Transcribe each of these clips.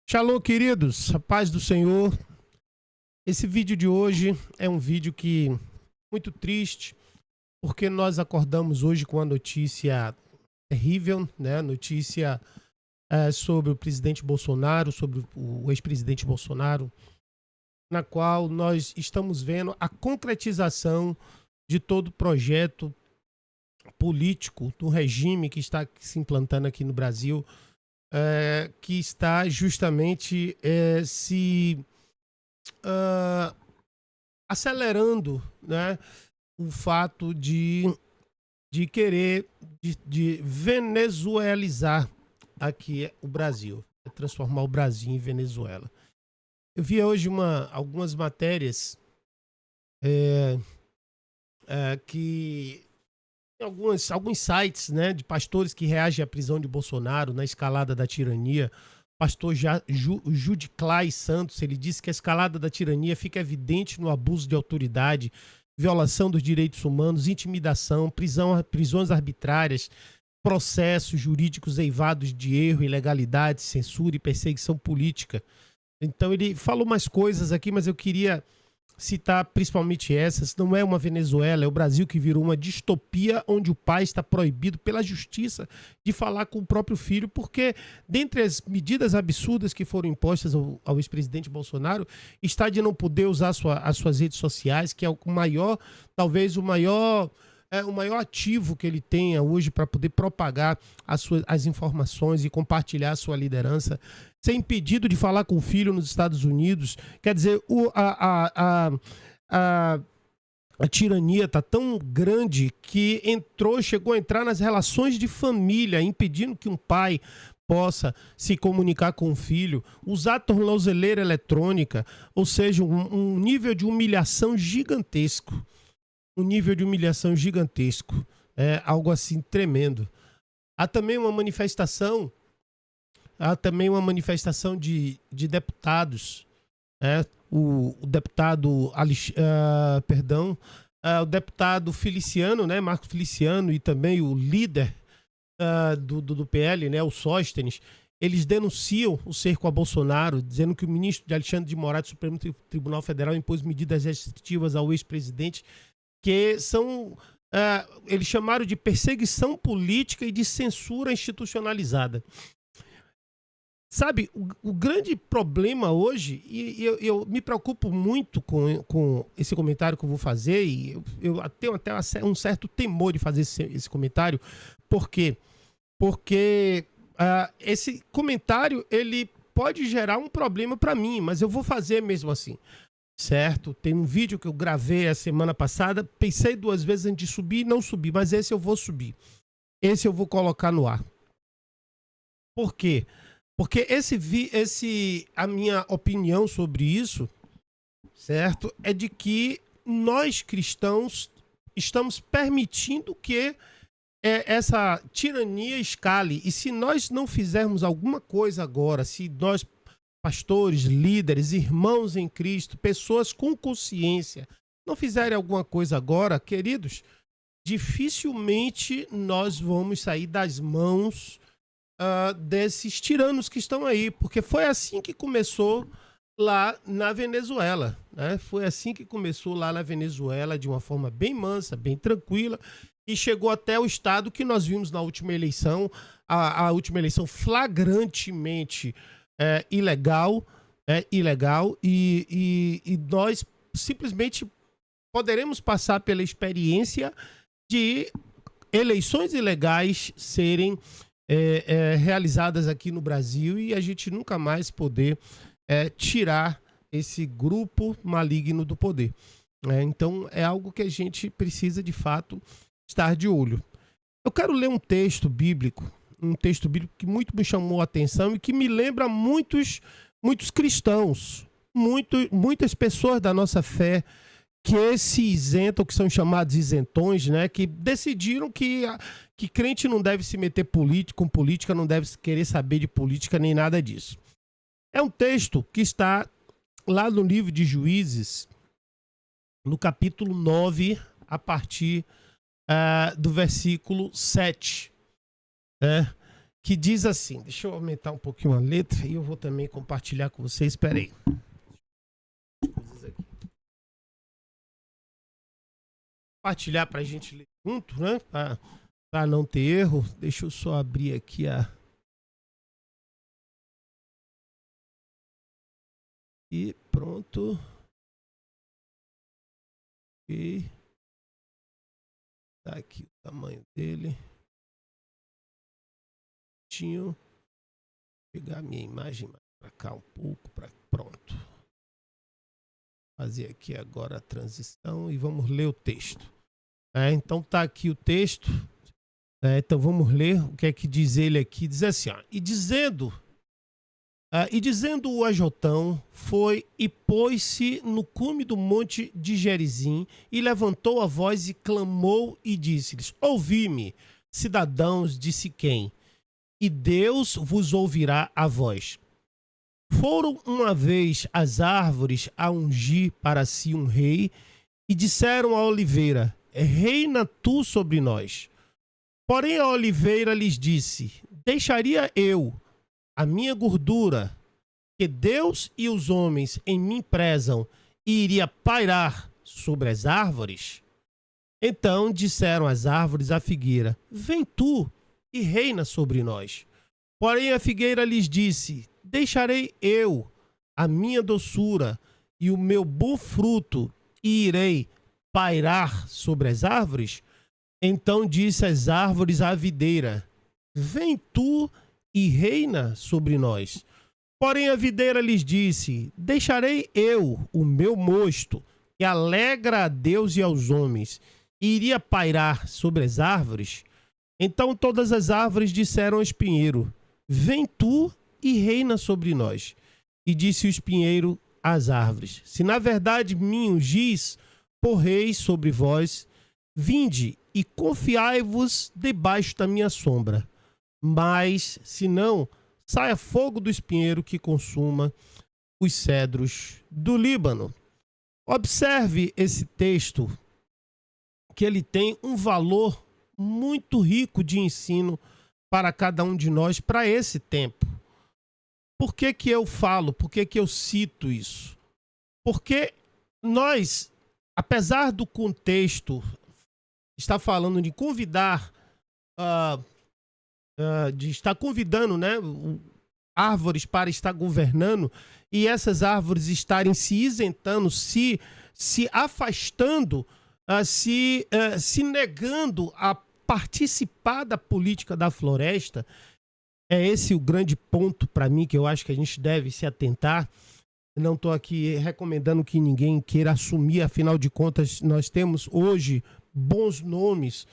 Shalom, queridos, a paz do Senhor. Esse vídeo de hoje é um vídeo muito triste, porque nós acordamos hoje com uma notícia terrível, né? Notícia sobre o presidente Bolsonaro, sobre o ex-presidente Bolsonaro, na qual nós estamos vendo a concretização de todo o projeto político do regime que está se implantando aqui no Brasil, que está justamente se acelerando, né, o fato de querer de venezuelizar aqui o Brasil, transformar o Brasil em Venezuela. Eu vi hoje algumas matérias que alguns sites, né, de pastores que reagem à prisão de Bolsonaro na escalada da tirania. Pastor Judiclai Santos, ele disse que a escalada da tirania fica evidente no abuso de autoridade, violação dos direitos humanos, intimidação, prisões arbitrárias, processos jurídicos eivados de erro, ilegalidade, censura e perseguição política. Então ele falou mais coisas aqui, mas eu queria citar principalmente essas. Não é uma Venezuela, é o Brasil que virou uma distopia onde o pai está proibido pela justiça de falar com o próprio filho, porque dentre as medidas absurdas que foram impostas ao ex-presidente Bolsonaro está de não poder usar as suas redes sociais, que é o maior, talvez o maior ativo que ele tenha hoje para poder propagar as informações e compartilhar a sua liderança, ser impedido de falar com o filho nos Estados Unidos. Quer dizer, a tirania está tão grande que chegou a entrar nas relações de família, impedindo que um pai possa se comunicar com o filho, usar a tornozeleira eletrônica, ou seja, um nível de humilhação gigantesco. Um nível de humilhação gigantesco, algo assim tremendo. Há também uma manifestação de deputados, o deputado o deputado Feliciano, né, Marcos Feliciano, e também o líder do PL, né, o Sóstenes. Eles denunciam o cerco a Bolsonaro, dizendo que o ministro Alexandre de Moraes do Supremo Tribunal Federal impôs medidas restritivas ao ex-presidente, que são, eles chamaram de perseguição política e de censura institucionalizada. Sabe, o grande problema hoje, e eu me preocupo muito com esse comentário que eu vou fazer, e eu tenho até um certo temor de fazer esse comentário. Por quê? Porque esse comentário ele pode gerar um problema para mim, mas eu vou fazer mesmo assim. Certo? Tem um vídeo que eu gravei a semana passada, pensei 2 vezes antes de subir e não subi, mas esse eu vou subir. Esse eu vou colocar no ar. Por quê? Porque a minha opinião sobre isso, certo? É de que nós cristãos estamos permitindo que essa tirania escale. E se nós não fizermos alguma coisa agora, se nós, pastores, líderes, irmãos em Cristo, pessoas com consciência, não fizerem alguma coisa agora, queridos, dificilmente nós vamos sair das mãos desses tiranos que estão aí, porque foi assim que começou lá na Venezuela, né? Foi assim que começou lá na Venezuela, de uma forma bem mansa, bem tranquila, e chegou até o estado que nós vimos na última eleição, a última eleição flagrantemente ilegal, e nós simplesmente poderemos passar pela experiência de eleições ilegais serem realizadas aqui no Brasil e a gente nunca mais poder tirar esse grupo maligno do poder. Então é algo que a gente precisa de fato estar de olho. Eu quero ler um texto bíblico que muito me chamou a atenção e que me lembra muitos cristãos, muitas pessoas da nossa fé que se isentam, que são chamados isentões, né? Que decidiram que crente não deve se meter com política, não deve querer saber de política nem nada disso. É um texto que está lá no livro de Juízes, no capítulo 9, a partir do versículo 7. que diz assim, deixa eu aumentar um pouquinho a letra e eu vou também compartilhar com vocês, espera aí. Compartilhar para a gente ler junto, né? Para não ter erro, deixa eu só abrir aqui e pronto. E tá aqui o tamanho dele. Vou pegar a minha imagem mais para cá um pouco, pronto. Fazer aqui agora a transição e vamos ler o texto. Então tá aqui o texto. Então vamos ler o que é que diz ele aqui. Diz assim, ó, e dizendo o Ajotão, foi e pôs-se no cume do monte de Gerizim e levantou a voz e clamou e disse-lhes, ouvi-me, cidadãos de Siquém, e Deus vos ouvirá a voz. Foram uma vez as árvores a ungir para si um rei e disseram à oliveira, reina tu sobre nós. Porém a oliveira lhes disse, deixaria eu a minha gordura, que Deus e os homens em mim prezam, e iria pairar sobre as árvores? Então disseram as árvores à figueira, vem tu e reina sobre nós. Porém a figueira lhes disse, deixarei eu a minha doçura e o meu bom fruto, e irei pairar sobre as árvores? Então disse as árvores à videira, vem tu e reina sobre nós. Porém a videira lhes disse, deixarei eu o meu mosto, que alegra a Deus e aos homens, e iria pairar sobre as árvores? Então todas as árvores disseram ao espinheiro, vem tu e reina sobre nós. E disse o espinheiro às árvores, se na verdade me ungis por rei sobre vós, vinde e confiai-vos debaixo da minha sombra. Mas, se não, saia fogo do espinheiro que consuma os cedros do Líbano. Observe esse texto, que ele tem um valor muito rico de ensino para cada um de nós, para esse tempo. Por que que eu falo? Por que que eu cito isso? Porque nós, apesar do contexto, está falando de convidar, de estar convidando, né, árvores para estar governando, e essas árvores estarem se isentando, se afastando, se negando a participar da política da floresta. É esse o grande ponto para mim que eu acho que a gente deve se atentar. Não estou aqui recomendando que ninguém queira assumir, afinal de contas nós temos hoje bons nomes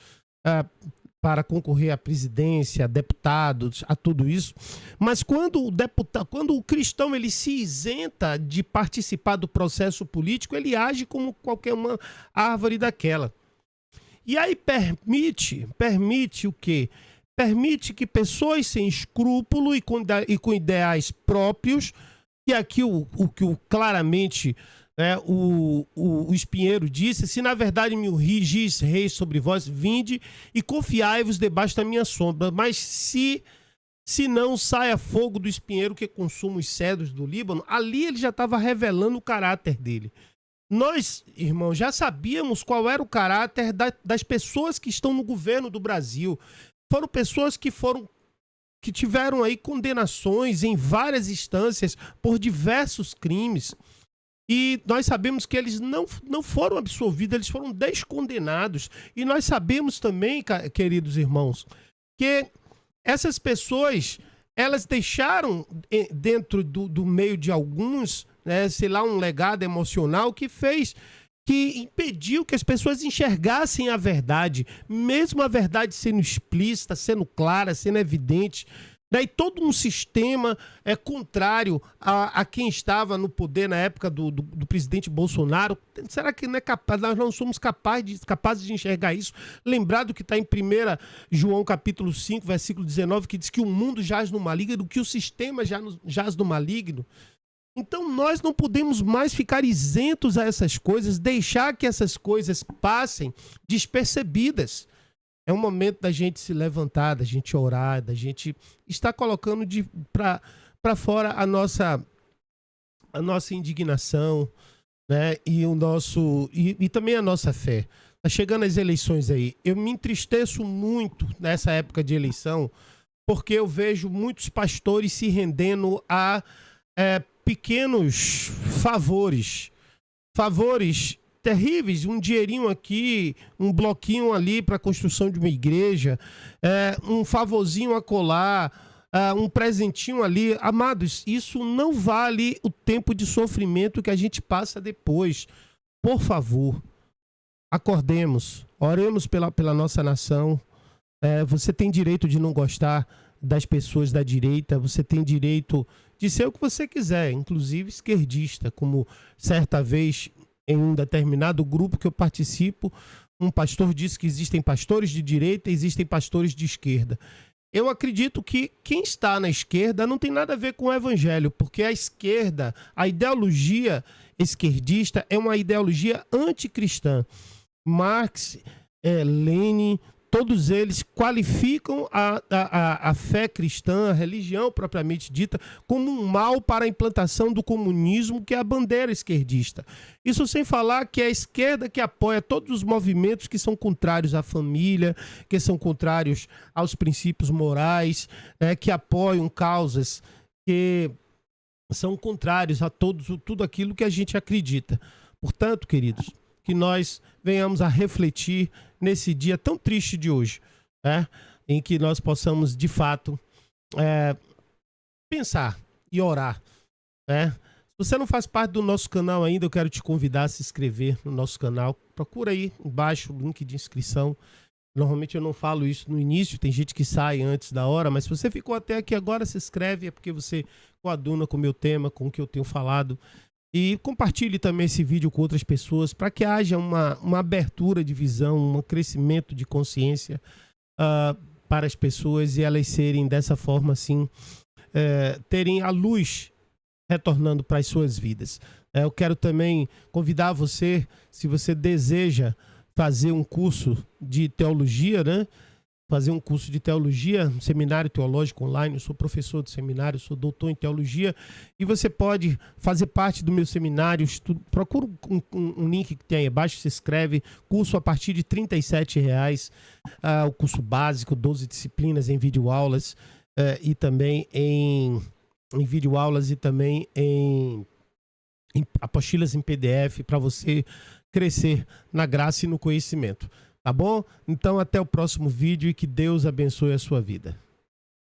para concorrer à presidência, a deputados, a tudo isso. Mas quando o cristão ele se isenta de participar do processo político, ele age como qualquer uma árvore daquela. E aí permite o quê? Permite que pessoas sem escrúpulo e com ideais próprios, que aqui claramente o espinheiro disse, se na verdade me ungis rei sobre vós, vinde e confiai-vos debaixo da minha sombra. Mas se não saia fogo do espinheiro que consuma os cedros do Líbano, ali ele já estava revelando o caráter dele. Nós, irmãos, já sabíamos qual era o caráter das pessoas que estão no governo do Brasil. Foram pessoas que tiveram aí condenações em várias instâncias por diversos crimes. E nós sabemos que eles não foram absolvidos, eles foram descondenados. E nós sabemos também, queridos irmãos, que essas pessoas, elas deixaram dentro do meio de alguns, né, sei lá, um legado emocional que impediu que as pessoas enxergassem a verdade, mesmo a verdade sendo explícita, sendo clara, sendo evidente. Daí todo um sistema contrário a quem estava no poder na época do presidente Bolsonaro. Será que não é capaz, nós não somos capazes de enxergar isso? Lembrado que está em 1 João capítulo 5, versículo 19, que diz que o mundo jaz no maligno, que o sistema jaz no maligno. Então nós não podemos mais ficar isentos a essas coisas, deixar que essas coisas passem despercebidas. É um momento da gente se levantar, da gente orar, da gente estar colocando para fora a nossa indignação, né? E também a nossa fé. Tá chegando as eleições aí. Eu me entristeço muito nessa época de eleição, porque eu vejo muitos pastores se rendendo a pequenos favores terríveis, um dinheirinho aqui, um bloquinho ali para a construção de uma igreja, um favorzinho acolá, um presentinho ali. Amados, isso não vale o tempo de sofrimento que a gente passa depois. Por favor, acordemos, oremos pela nossa nação. Você tem direito de não gostar das pessoas da direita, você tem direito de ser o que você quiser, inclusive esquerdista, como certa vez em um determinado grupo que eu participo, um pastor disse que existem pastores de direita e existem pastores de esquerda. Eu acredito que quem está na esquerda não tem nada a ver com o evangelho, porque a esquerda, a ideologia esquerdista é uma ideologia anticristã. Marx, Lenin, todos eles qualificam a fé cristã, a religião propriamente dita, como um mal para a implantação do comunismo, que é a bandeira esquerdista. Isso sem falar que é a esquerda que apoia todos os movimentos que são contrários à família, que são contrários aos princípios morais, que apoiam causas que são contrários a tudo aquilo que a gente acredita. Portanto, queridos, que nós venhamos a refletir nesse dia tão triste de hoje, em que nós possamos, de fato, pensar e orar. Se você não faz parte do nosso canal ainda, eu quero te convidar a se inscrever no nosso canal. Procura aí embaixo o link de inscrição. Normalmente eu não falo isso no início, tem gente que sai antes da hora, mas se você ficou até aqui agora, se inscreve, é porque você coaduna com o meu tema, com o que eu tenho falado. E compartilhe também esse vídeo com outras pessoas para que haja uma abertura de visão, um crescimento de consciência para as pessoas e elas serem dessa forma assim, terem a luz retornando para as suas vidas. Eu quero também convidar você, se você deseja fazer um curso de teologia, né? Fazer um curso de teologia, um seminário teológico online. Eu sou professor de seminário, sou doutor em teologia e você pode fazer parte do meu seminário. Procura um link que tem aí abaixo, se inscreve, curso a partir de R$ 37, o curso básico, 12 disciplinas em videoaulas e também em videoaulas e também em apostilas em PDF para você crescer na graça e no conhecimento. Tá bom? Então até o próximo vídeo e que Deus abençoe a sua vida.